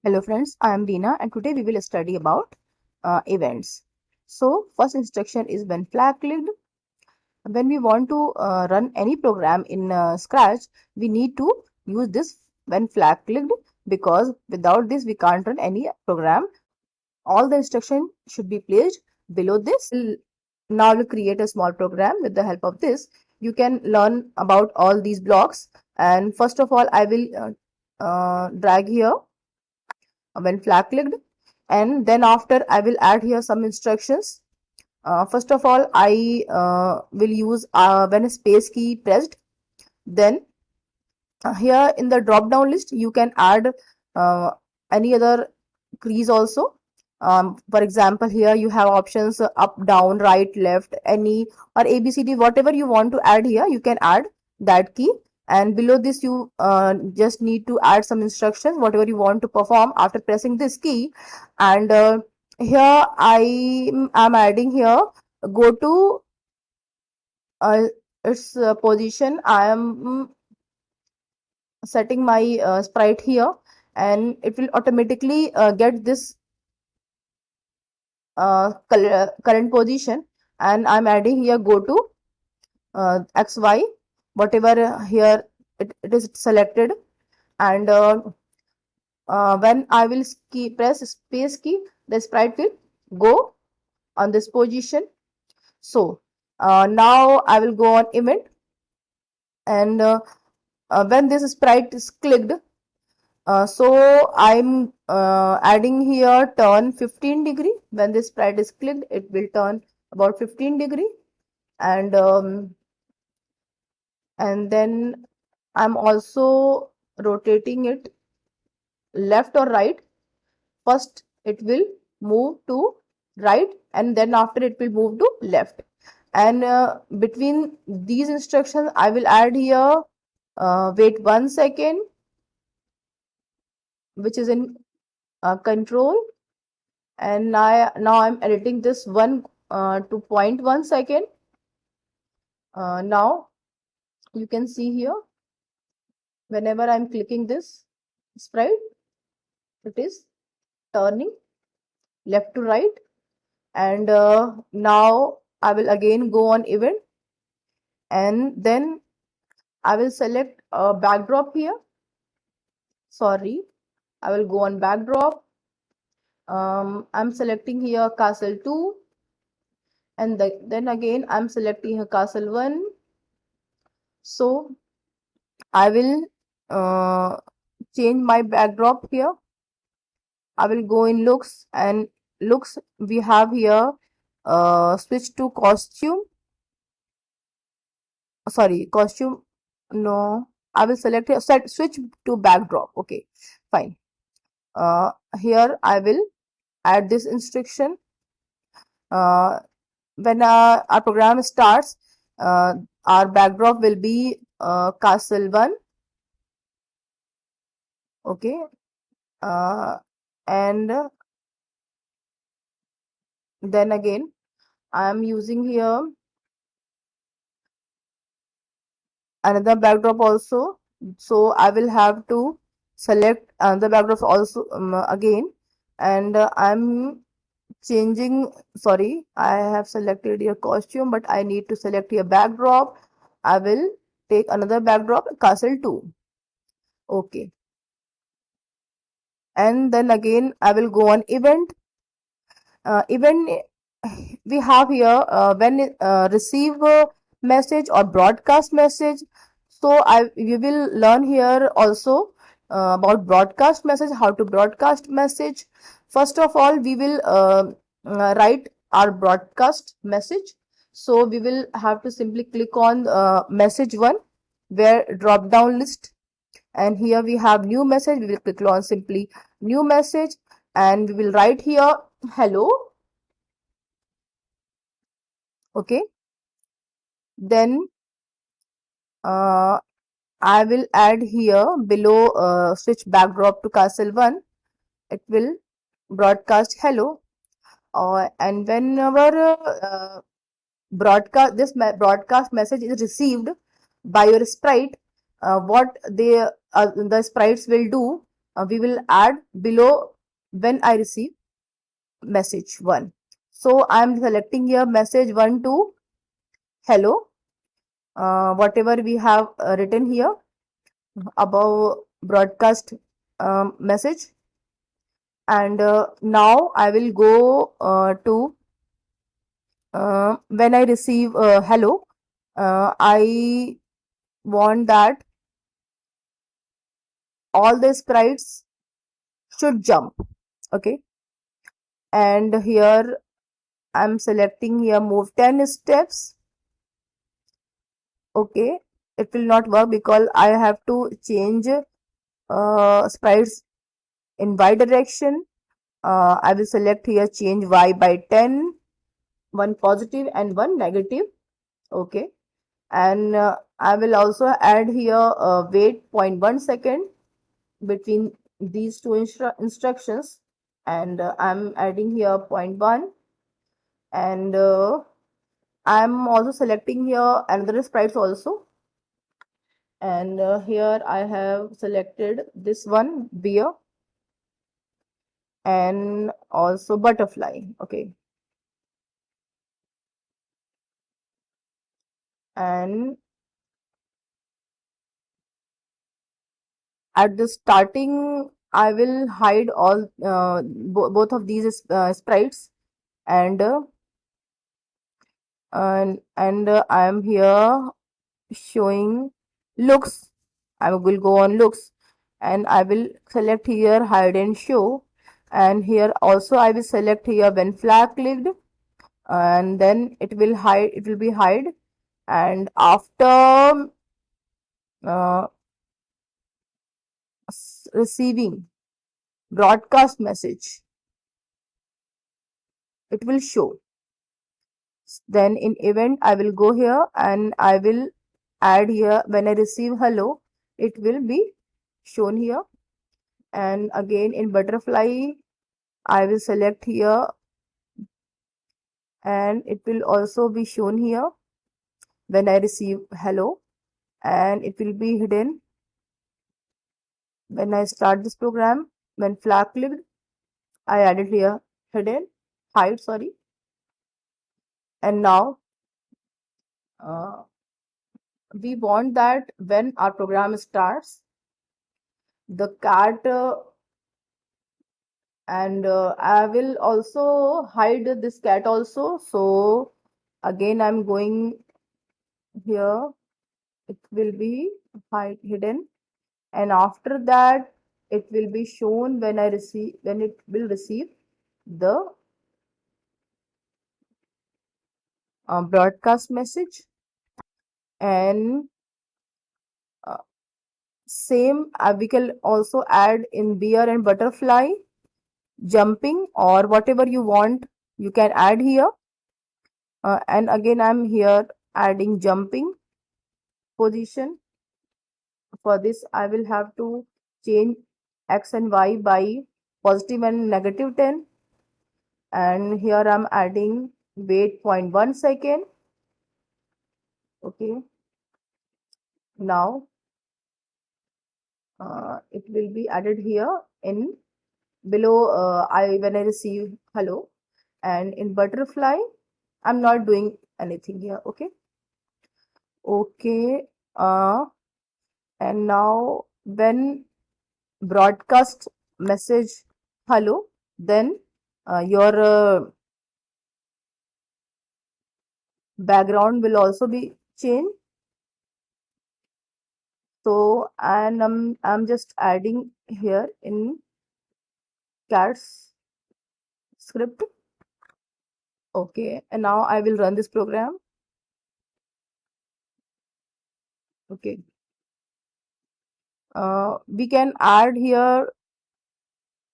Hello friends, I am Veena and today we will study about events. So first instruction is when flag clicked. When we want to run any program in Scratch, we need to use this when flag clicked because without this we can't run any program. All the instruction should be placed below this. Now we'll create a small program with the help of this. You can learn about all these blocks, and first of all I will drag here when flag clicked, and then after I will add here some instructions. First of all I will use when a space key pressed, then here in the drop down list you can add any other keys also. For example, here you have options up, down, right, left, any, or ABCD, whatever you want to add here you can add that key. And below this you just need to add some instructions whatever you want to perform after pressing this key. And here I am adding here go to its position. I am setting my sprite here, and it will automatically get this current position, and I'm adding here go to XY, whatever here it is selected. And when I will press space key, the sprite will go on this position. So now I will go on event, and when this sprite is clicked, so I'm adding here turn 15 degree. When this sprite is clicked, it will turn about 15 degree. And then I'm also rotating it left or right. First it will move to right, and then after it will move to left. And between these instructions I will add here wait 1 second, which is in control. And now I'm editing this 1 to 0.1 second. Now you can see here whenever I'm clicking this sprite, it is turning left to right. And now I will again go on event, and then I will select a backdrop here. Sorry, I will go on backdrop. I'm selecting here castle 2, and then again I'm selecting here castle 1. So I will change my backdrop here. I will go in looks, and looks we have here switch to costume. Sorry, costume, no, I will select here switch to backdrop. Okay, fine. Here I will add this instruction. When our program starts, our backdrop will be castle 1. Okay, and then again I am using here another backdrop also. So I will have to select another backdrop also again. And I'm changing, sorry, I have selected your costume, but I need to select your backdrop. I will take another backdrop, castle 2. Okay, and then again I will go on event. Event we have here when receive message or broadcast message. So we will learn here also about broadcast message, how to broadcast message. First of all we will write our broadcast message. So we will have to simply click on message 1, where drop down list, and here we have new message. We will click on simply new message, and we will write here hello. Okay, then I will add here below switch backdrop to castle 1. It will broadcast hello. And whenever broadcast message is received by your sprite, what the sprites will do, we will add below when I receive message 1. So I am selecting here message 1 to hello, whatever we have written here above broadcast message. And now I will go to when I receive hello, I want that all the sprites should jump. Okay, and here I'm selecting here move 10 steps. Okay, it will not work because I have to change sprites in y direction. I will select here change y by 10, one positive and one negative. Okay, and I will also add here wait 0.1 second between these two instructions, and I'm adding here 0.1, and I'm also selecting here another sprites also, and here I have selected this one beer and also butterfly. Okay, and at the starting I will hide all both of these sprites, and I am here showing looks. I will go on looks, and I will select here hide and show, and here also I will select here when flag clicked, and then it will hide, it will be hide, and after uh, receiving broadcast message it will show. Then in event I will go here and I will add here when I receive hello, it will be shown here. And again in butterfly I will select here and it will also be shown here when I receive hello, and it will be hidden when I start this program. When flag clicked I added here hidden hide, sorry. And now uh, we want that when our program starts, the cat and I will also hide this cat also. So again I'm going here, it will be hidden, and after that it will be shown when I receive, when it will receive the broadcast message. And uh, same we can also add in beer and butterfly jumping or whatever you want, you can add here. And again I'm here adding jumping position. For this I will have to change x and y by positive and negative 10, and here I'm adding wait 0.1 second. Okay, now it will be added here in below I when I receive hello, and in butterfly I'm not doing anything here. Okay, okay, and now when broadcast message hello, then your background will also be changed. So and I'm just adding here in cat's script. Okay, and now I will run this program. Okay, we can add here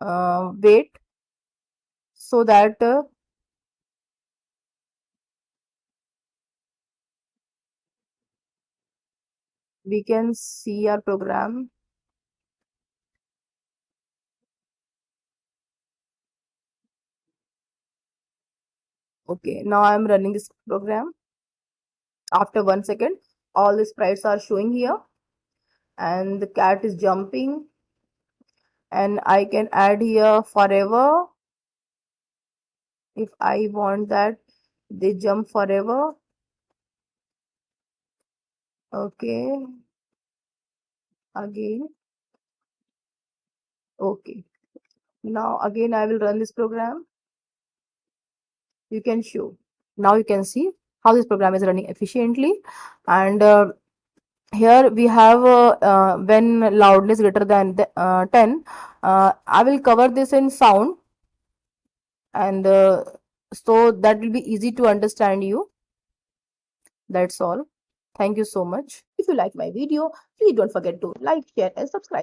wait so that we can see our program. Okay, now I'm running this program. After 1 second, all the sprites are showing here, and the cat is jumping, and I can add here forever if I want that they jump forever. Okay, again. Okay, now again I will run this program. You can show. Now you can see how this program is running efficiently. And here we have when loudness greater than 10. I will cover this in sound, and so that will be easy to understand you. That's all. Thank you so much. If you like my video, please don't forget to like, share and subscribe.